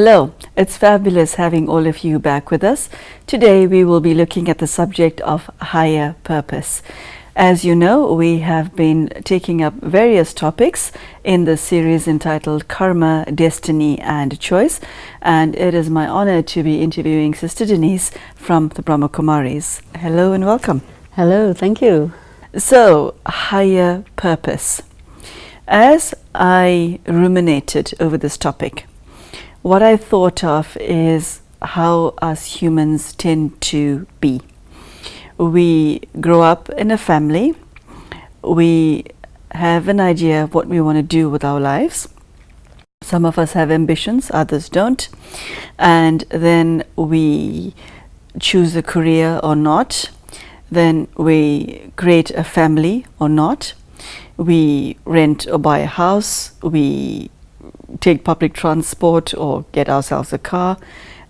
Hello, it's fabulous having all of you back with us. Today we will be looking at the subject of higher purpose. As you know, we have been taking up various topics in the series entitled Karma, Destiny and Choice, and it is my honor to be interviewing Sister Denise from the Brahma Kumaris. Hello and welcome. Hello, thank you. So, higher purpose. As I ruminated over this topic, what I thought of is how us humans tend to be. We grow up in a family, we have an idea of what we want to do with our lives. Some of us have ambitions, others don't. And then we choose a career or not. Then we create a family or not. We rent or buy a house. We take public transport or get ourselves a car,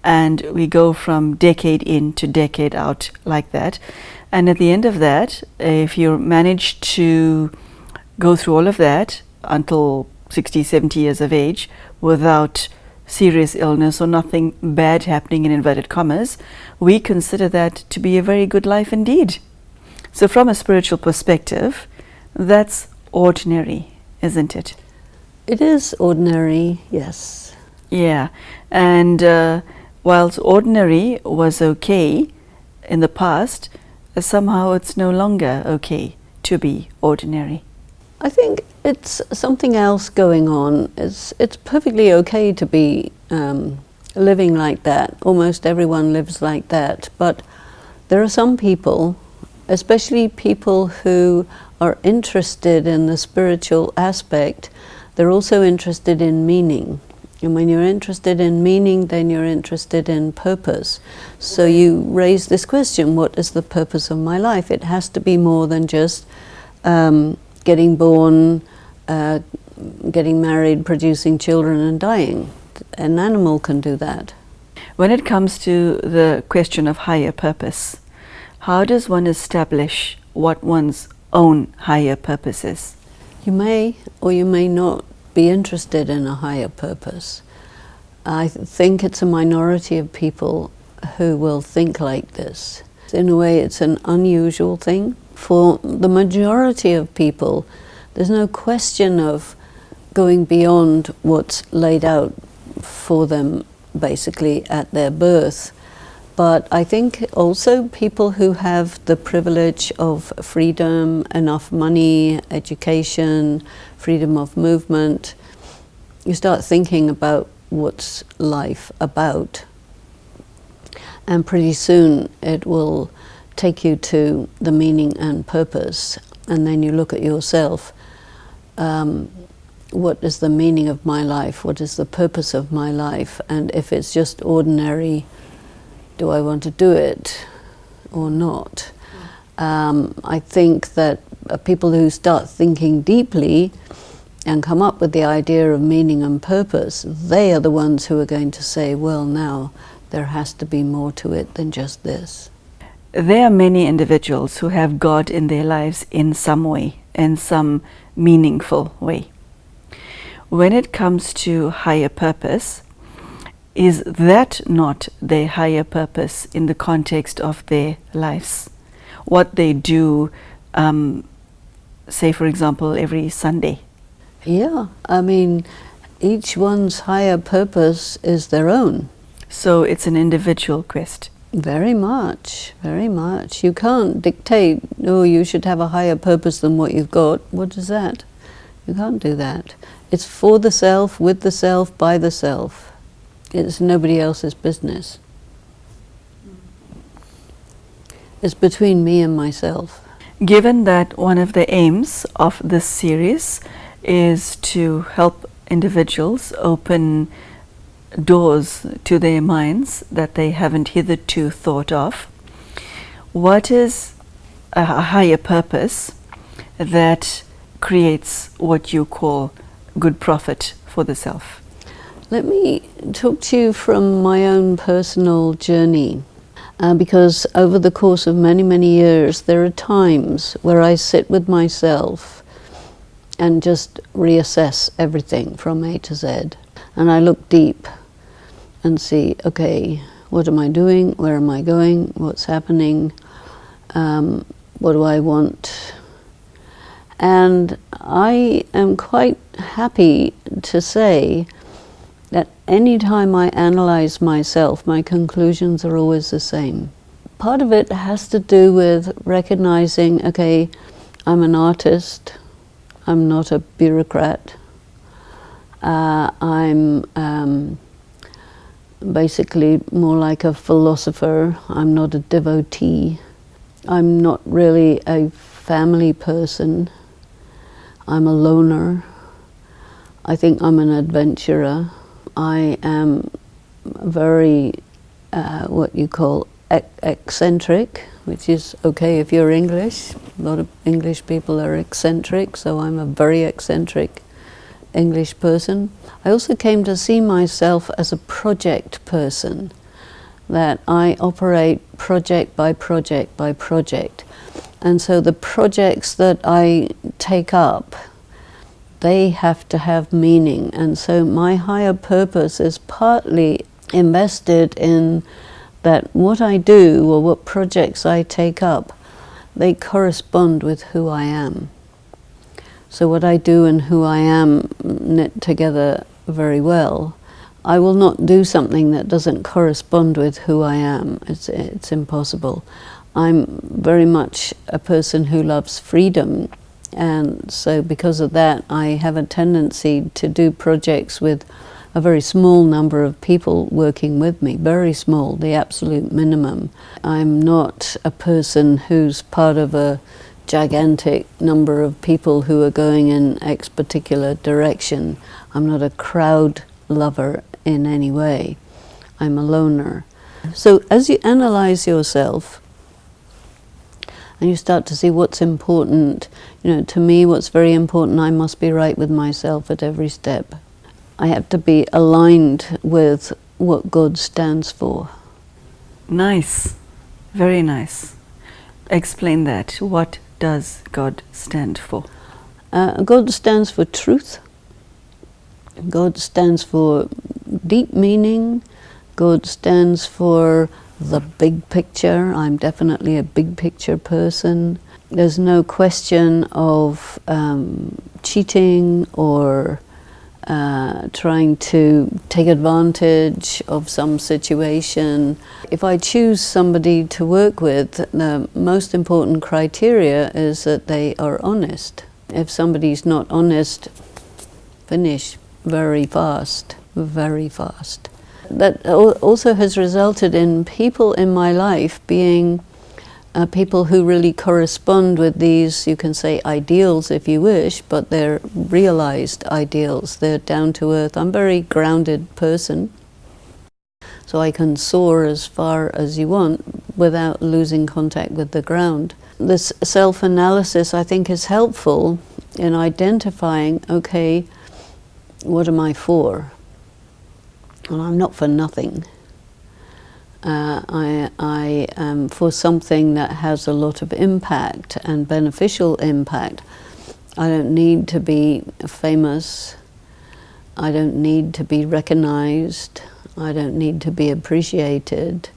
and we go from decade in to decade out like that. And at the end of that, if you manage to go through all of that until 60, 70 years of age without serious illness or nothing bad happening in inverted commas, we consider that to be a very good life indeed. So from a spiritual perspective, that's ordinary, isn't it? It is ordinary, yes. Yeah, and whilst ordinary was okay in the past, somehow it's no longer okay to be ordinary. I think it's something else going on. It's perfectly okay to be living like that. Almost everyone lives like that. But there are some people, especially people who are interested in the spiritual aspect, they're also interested in meaning. And when you're interested in meaning, then you're interested in purpose. So you raise this question, what is the purpose of my life? It has to be more than just getting born, getting married, producing children and dying. An animal can do that. When it comes to the question of higher purpose, how does one establish what one's own higher purpose is? You may or you may not be interested in a higher purpose. I think it's a minority of people who will think like this. In a way, it's an unusual thing. For the majority of people, there's no question of going beyond what's laid out for them, basically, at their birth. But I think also people who have the privilege of freedom, enough money, education, freedom of movement, you start thinking about what's life about. And pretty soon it will take you to the meaning and purpose. And then you look at yourself. What is the meaning of my life? What is the purpose of my life? And if it's just ordinary, do I want to do it or not? I think that people who start thinking deeply and come up with the idea of meaning and purpose, they are the ones who are going to say, well, now there has to be more to it than just this. There are many individuals who have God in their lives in some way, in some meaningful way. When it comes to higher purpose, is that not their higher purpose in the context of their lives? What they do, say for example, every Sunday? Yeah, I mean, each one's higher purpose is their own. So it's an individual quest. Very much, very much. You can't dictate, oh, you should have a higher purpose than what you've got. What is that? You can't do that. It's for the self, with the self, by the self. It's nobody else's business. It's between me and myself. Given that one of the aims of this series is to help individuals open doors to their minds that they haven't hitherto thought of, what is a higher purpose that creates what you call good profit for the self? Let me talk to you from my own personal journey, because over the course of many, many years, there are times where I sit with myself and just reassess everything from A to Z. And I look deep and see, okay, what am I doing? Where am I going? What's happening? What do I want? And I am quite happy to say that any time I analyze myself, my conclusions are always the same. Part of it has to do with recognizing, okay, I'm an artist, I'm not a bureaucrat, I'm basically more like a philosopher, I'm not a devotee, I'm not really a family person, I'm a loner, I think I'm an adventurer, I am very, what you call eccentric, which is okay if you're English. A lot of English people are eccentric, so I'm a very eccentric English person. I also came to see myself as a project person, that I operate project by project by project. And so the projects that I take up, they have to have meaning. And so my higher purpose is partly invested in that what I do or what projects I take up, they correspond with who I am. So what I do and who I am knit together very well. I will not do something that doesn't correspond with who I am. It's impossible. I'm very much a person who loves freedom, and so because of that I have a tendency to do projects with a very small number of people working with me, very small, the absolute minimum. I'm not a person who's part of a gigantic number of people who are going in X particular direction. I'm not a crowd lover in any way. I'm a loner. So as you analyze yourself and you start to see what's important, to me what's very important, I must be right with myself at every step. I have to be aligned with what God stands for. Nice. Very nice. Explain that. What does God stand for? God stands for truth. God stands for deep meaning. God stands for the big picture. I'm definitely a big picture person. There's no question of cheating or trying to take advantage of some situation. If I choose somebody to work with, the most important criteria is that they are honest. If somebody's not honest, finish very fast, very fast. That also has resulted in people in my life being people who really correspond with these, you can say ideals if you wish, but they're realized ideals. They're down to earth. I'm a very grounded person, so I can soar as far as you want without losing contact with the ground. This self-analysis, I think, is helpful in identifying, okay, what am I for? Well, I'm not for nothing. I am for something that has a lot of impact and beneficial impact. I don't need to be famous. I don't need to be recognized. I don't need to be appreciated.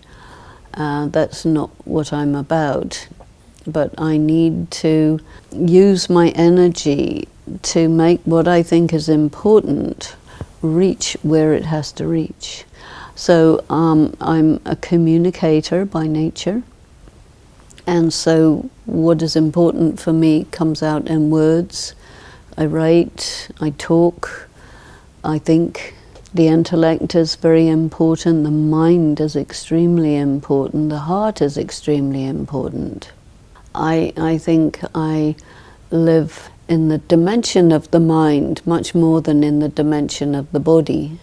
That's not what I'm about. But I need to use my energy to make what I think is important reach where it has to reach. So I'm a communicator by nature, and so what is important for me comes out in words. I write, I talk, I think. The intellect is very important, the mind is extremely important, the heart is extremely important. I think I live in the dimension of the mind much more than in the dimension of the body.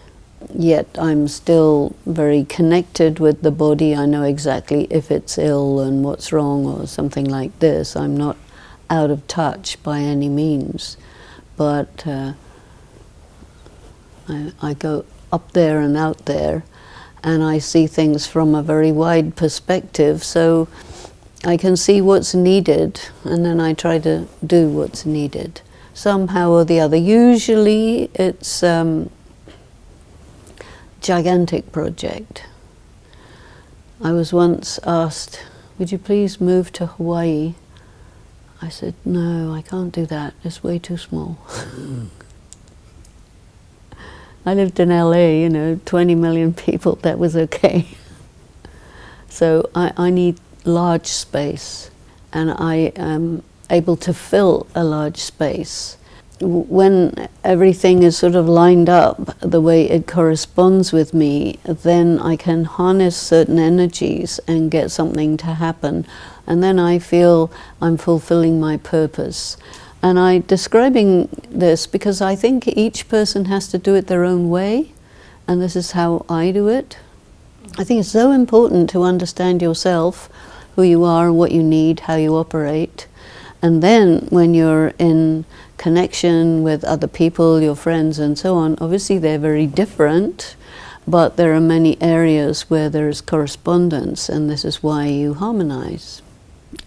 Yet I'm still very connected with the body. I know exactly if it's ill and what's wrong or something like this. I'm not out of touch by any means. But I go up there and out there, and I see things from a very wide perspective. So I can see what's needed, and then I try to do what's needed, somehow or the other. Usually it's gigantic project. I was once asked, would you please move to Hawaii? I said, no, I can't do that. It's way too small. I lived in LA, 20 million people, that was okay. So I need large space, and I am able to fill a large space. When everything is sort of lined up the way it corresponds with me, then I can harness certain energies and get something to happen. And then I feel I'm fulfilling my purpose. And I'm describing this because I think each person has to do it their own way, and this is how I do it. I think it's so important to understand yourself, who you are, what you need, how you operate. And then when you're in connection with other people, your friends and so on, obviously they're very different, but there are many areas where there's correspondence, and this is why you harmonize.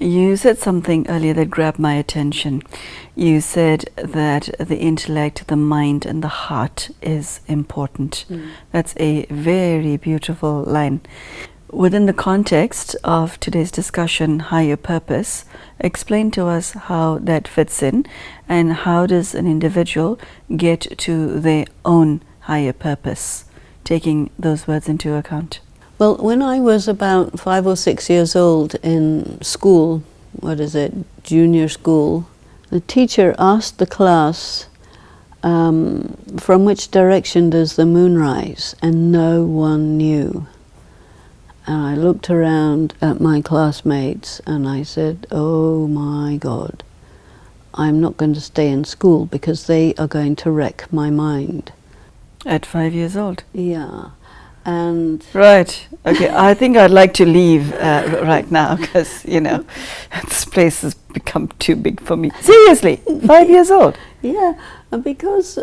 You said something earlier that grabbed my attention. You said that the intellect, the mind, and the heart is important. That's a very beautiful line. Within the context of today's discussion, higher purpose, explain to us how that fits in, and how does an individual get to their own higher purpose, taking those words into account? Well, when I was about 5 or 6 years old in school, junior school, the teacher asked the class, from which direction does the moon rise? And no one knew. And I looked around at my classmates and I said, oh my God, I'm not going to stay in school because they are going to wreck my mind. At 5 years old? Yeah. And right. Okay. I think I'd like to leave right now because, this place has become too big for me. Seriously, 5 years old? Yeah, because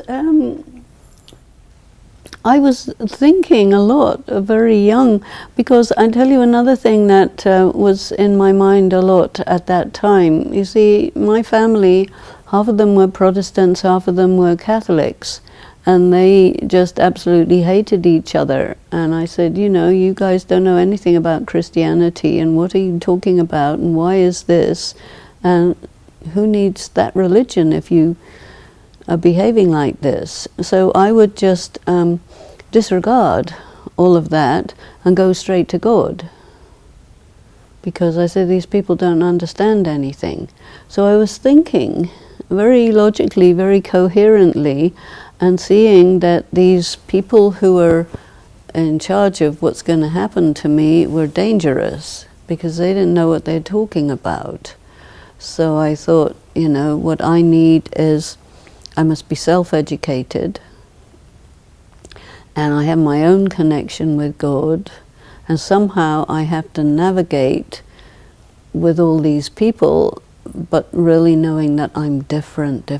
I was thinking a lot, very young, because I tell you another thing that was in my mind a lot at that time. You see, my family, half of them were Protestants, half of them were Catholics. And they just absolutely hated each other. And I said, you guys don't know anything about Christianity, and what are you talking about, and why is this? And who needs that religion if you are behaving like this? So I would just disregard all of that and go straight to God. Because I said, these people don't understand anything. So I was thinking very logically, very coherently, and seeing that these people who were in charge of what's going to happen to me were dangerous because they didn't know what they're talking about. So I thought, what I need is I must be self-educated, and I have my own connection with God, and somehow I have to navigate with all these people, but really knowing that I'm different.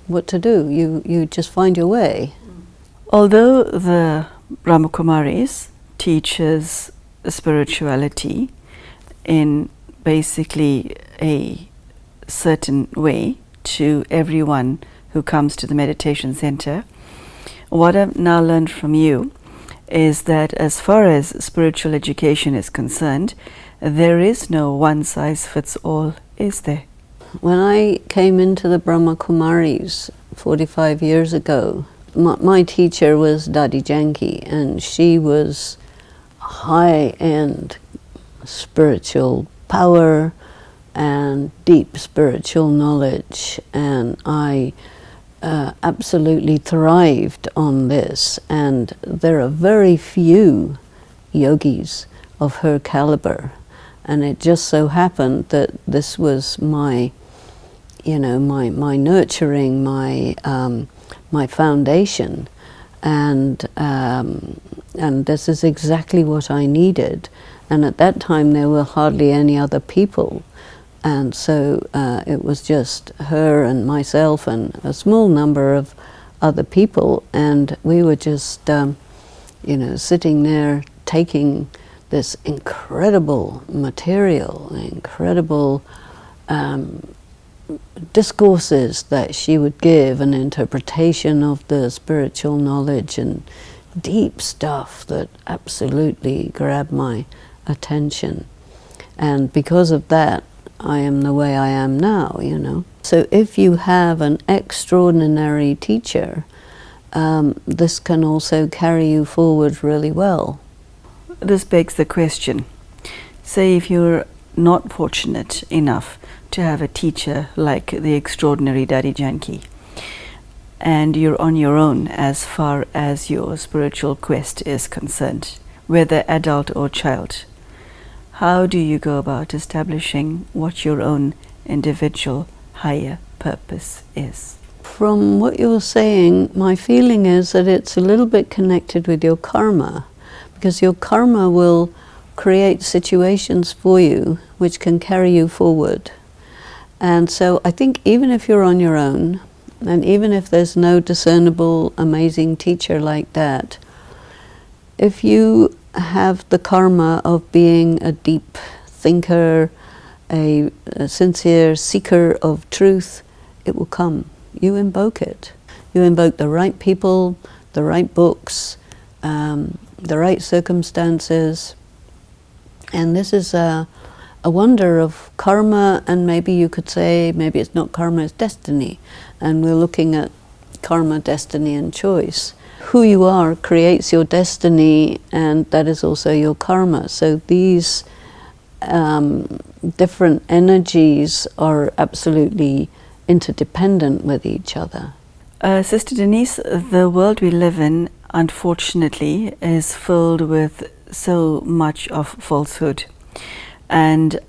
What to do? You just find your way. Although the Brahmakumaris teaches spirituality in basically a certain way to everyone who comes to the meditation center, what I've now learned from you is that as far as spiritual education is concerned, there is no one-size-fits-all, is there? When I came into the Brahmakumaris 45 years ago, my teacher was Dadi Janki, and she was high-end spiritual power and deep spiritual knowledge, and I absolutely thrived on this. And there are very few yogis of her caliber, and it just so happened that this was my my nurturing, my foundation, and this is exactly what I needed. And at that time there were hardly any other people, and so it was just her and myself and a small number of other people, and we were just sitting there taking this incredible material, incredible discourses that she would give, an interpretation of the spiritual knowledge and deep stuff that absolutely grabbed my attention. And because of that, I am the way I am now, you know. So if you have an extraordinary teacher, this can also carry you forward really well. This begs the question. Say if you're not fortunate enough to have a teacher like the extraordinary Daddy Janki, and you're on your own as far as your spiritual quest is concerned, whether adult or child, how do you go about establishing what your own individual higher purpose is? From what you're saying, my feeling is that it's a little bit connected with your karma, because your karma will create situations for you which can carry you forward. And so I think even if you're on your own, and even if there's no discernible, amazing teacher like that, if you have the karma of being a deep thinker, a sincere seeker of truth, it will come. You invoke it. You invoke the right people, the right books, the right circumstances. And this is a wonder of karma, and maybe you could say, maybe it's not karma, it's destiny. And we're looking at karma, destiny, and choice. Who you are creates your destiny, and that is also your karma. So these different energies are absolutely interdependent with each other. Sister Denise, the world we live in, unfortunately, is filled with so much of falsehood. And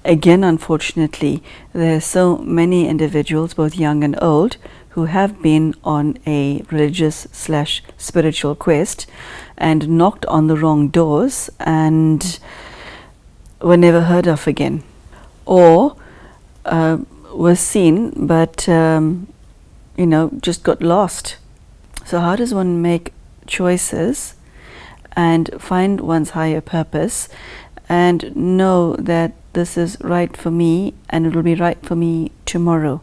again, unfortunately, there are so many individuals, both young and old, who have been on a religious/spiritual quest and knocked on the wrong doors and were never heard of again, or were seen but just got lost. So how does one make choices and find one's higher purpose and know that this is right for me and it will be right for me tomorrow?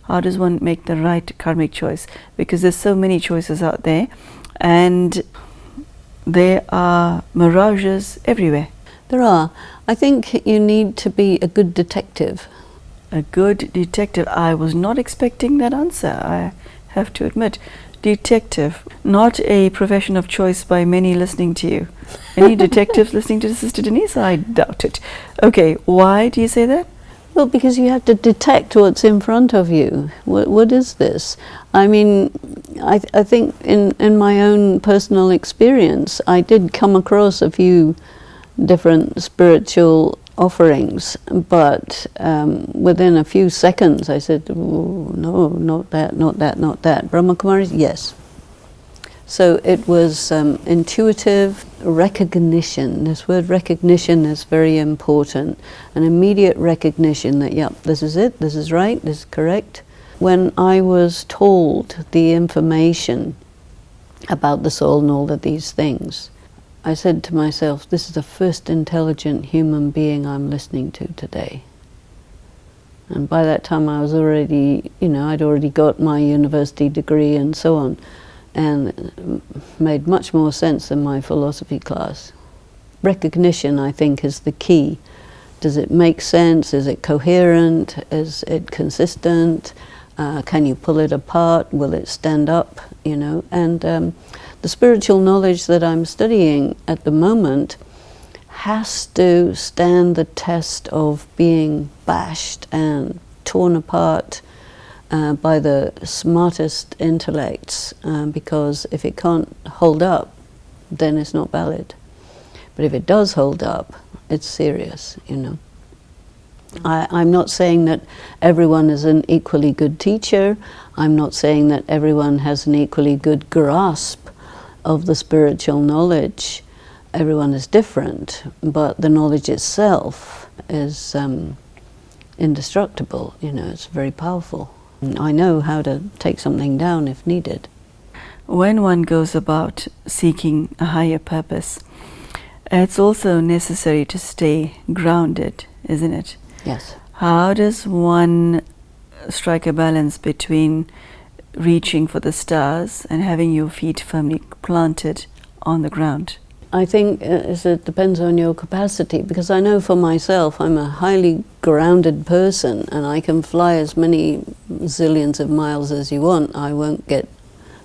How does one make the right karmic choice? Because there's so many choices out there, and there are mirages everywhere. There are. I think you need to be a good detective. A good detective. I was not expecting that answer, I have to admit. Detective, not a profession of choice by many listening to you. Any detectives listening to Sister Denise? I doubt it. Okay, why do you say that? Well, because you have to detect what's in front of you. What is this? I mean, I think in my own personal experience, I did come across a few different spiritual offerings, but within a few seconds I said, oh, no, not that, not that, not that. Brahma Kumaris, yes. So it was intuitive recognition. This word recognition is very important. An immediate recognition that, yep, this is it, this is right, this is correct. When I was told the information about the soul and all of these things, I said to myself, this is the first intelligent human being I'm listening to today. And by that time I was already, I'd already got my university degree and so on, and it made much more sense than my philosophy class. Recognition, I think, is the key. Does it make sense? Is it coherent? Is it consistent? Can you pull it apart? Will it stand up? And the spiritual knowledge that I'm studying at the moment has to stand the test of being bashed and torn apart by the smartest intellects, because if it can't hold up, then it's not valid. But if it does hold up, it's serious, I'm not saying that everyone is an equally good teacher. I'm not saying that everyone has an equally good grasp of the spiritual knowledge. Everyone is different, but the knowledge itself is indestructible, it's very powerful. I know how to take something down if needed. When one goes about seeking a higher purpose, it's also necessary to stay grounded, isn't it? Yes. How does one strike a balance between reaching for the stars and having your feet firmly planted on the ground? I think it depends on your capacity, because I know for myself I'm a highly grounded person and I can fly as many zillions of miles as you want. I won't get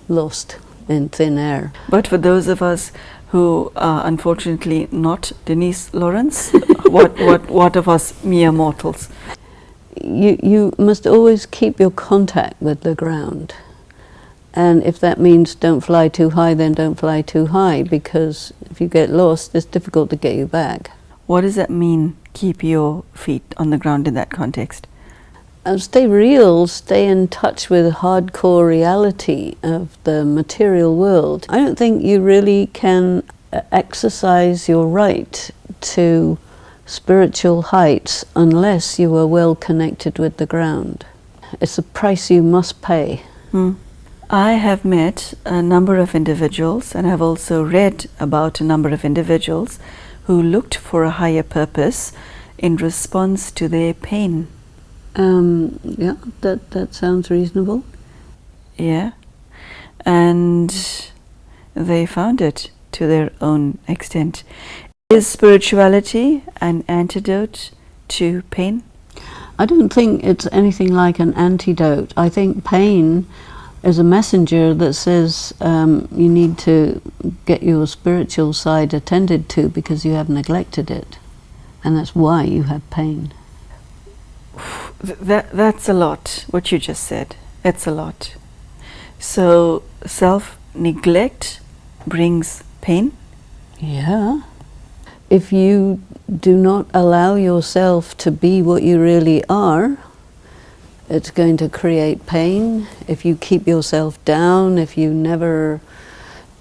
lost in thin air. But for those of us who are unfortunately not Denise Lawrence, what of us mere mortals? You must always keep your contact with the ground. And if that means don't fly too high, then don't fly too high, because if you get lost, it's difficult to get you back. What does that mean, keep your feet on the ground in that context? Stay real, stay in touch with hardcore reality of the material world. I don't think you really can exercise your right to spiritual heights unless you are well connected with the ground. It's a price you must pay. I have met a number of individuals, and have also read about a number of individuals who looked for a higher purpose in response to their pain. Yeah, that sounds reasonable. Yeah. And they found it to their own extent. Is spirituality an antidote to pain? I don't think it's anything like an antidote. I think pain is a messenger that says you need to get your spiritual side attended to because you have neglected it. And that's why you have pain. That's a lot, what you just said. It's a lot. So self-neglect brings pain? Yeah. If you do not allow yourself to be what you really are, it's going to create pain. If you keep yourself down, if you never,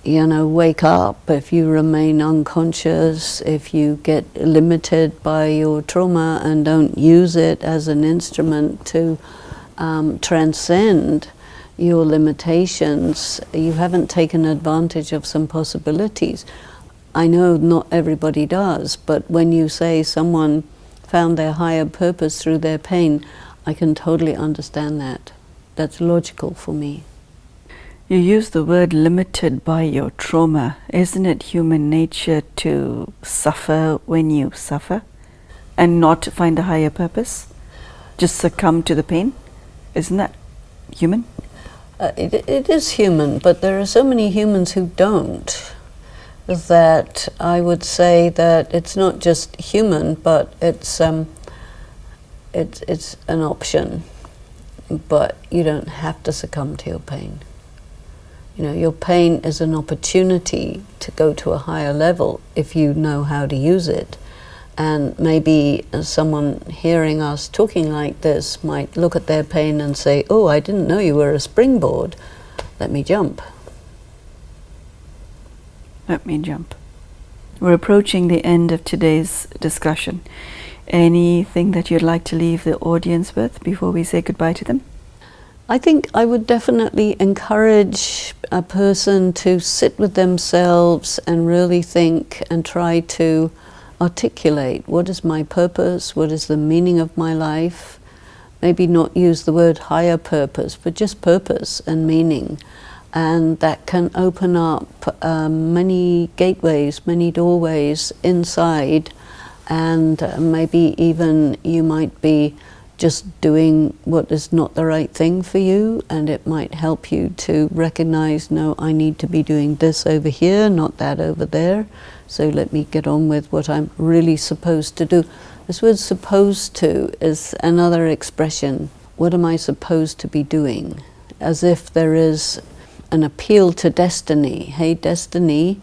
wake up, if you remain unconscious, if you get limited by your trauma and don't use it as an instrument to transcend your limitations, you haven't taken advantage of some possibilities. I know not everybody does, but when you say someone found their higher purpose through their pain, I can totally understand that. That's logical for me. You use the word limited by your trauma. Isn't it human nature to suffer when you suffer and not find a higher purpose? Just succumb to the pain? Isn't that human? It is human, but there are so many humans who don't, that I would say that it's not just human, but it's an option, but you don't have to succumb to your pain. Your pain is an opportunity to go to a higher level if you know how to use it. And maybe someone hearing us talking like this might look at their pain and say, oh, I didn't know you were a springboard. Let me jump. Let me jump. We're approaching the end of today's discussion. Anything that you'd like to leave the audience with before we say goodbye to them? I think I would definitely encourage a person to sit with themselves and really think and try to articulate what is my purpose, what is the meaning of my life. Maybe not use the word higher purpose, but just purpose and meaning. And that can open up many gateways, many doorways inside, and maybe even you might be just doing what is not the right thing for you, and it might help you to recognize, no, I need to be doing this over here, not that over there, so let me get on with what I'm really supposed to do. This word supposed to is another expression. What am I supposed to be doing? As if there is an appeal to destiny. Hey, destiny,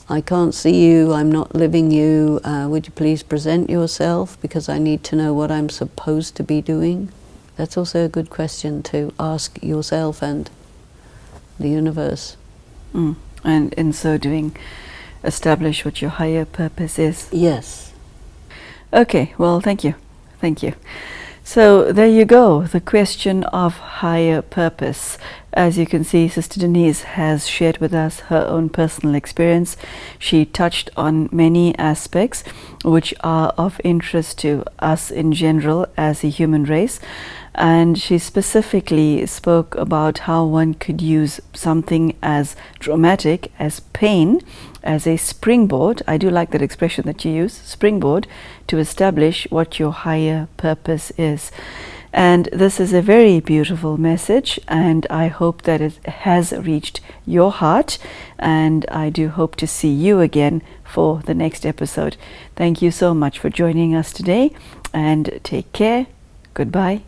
I can't see you, I'm not living you, would you please present yourself because I need to know what I'm supposed to be doing? That's also a good question to ask yourself and the universe. And in so doing, establish what your higher purpose is. Yes. Okay, well, thank you. Thank you. So there you go, the question of higher purpose. As you can see, Sister Denise has shared with us her own personal experience. She touched on many aspects which are of interest to us in general as a human race. And she specifically spoke about how one could use something as traumatic as pain as a springboard. I do like that expression that you use, springboard, to establish what your higher purpose is. And this is a very beautiful message, and I hope that it has reached your heart, and I do hope to see you again for the next episode. Thank you so much for joining us today, and take care. Goodbye.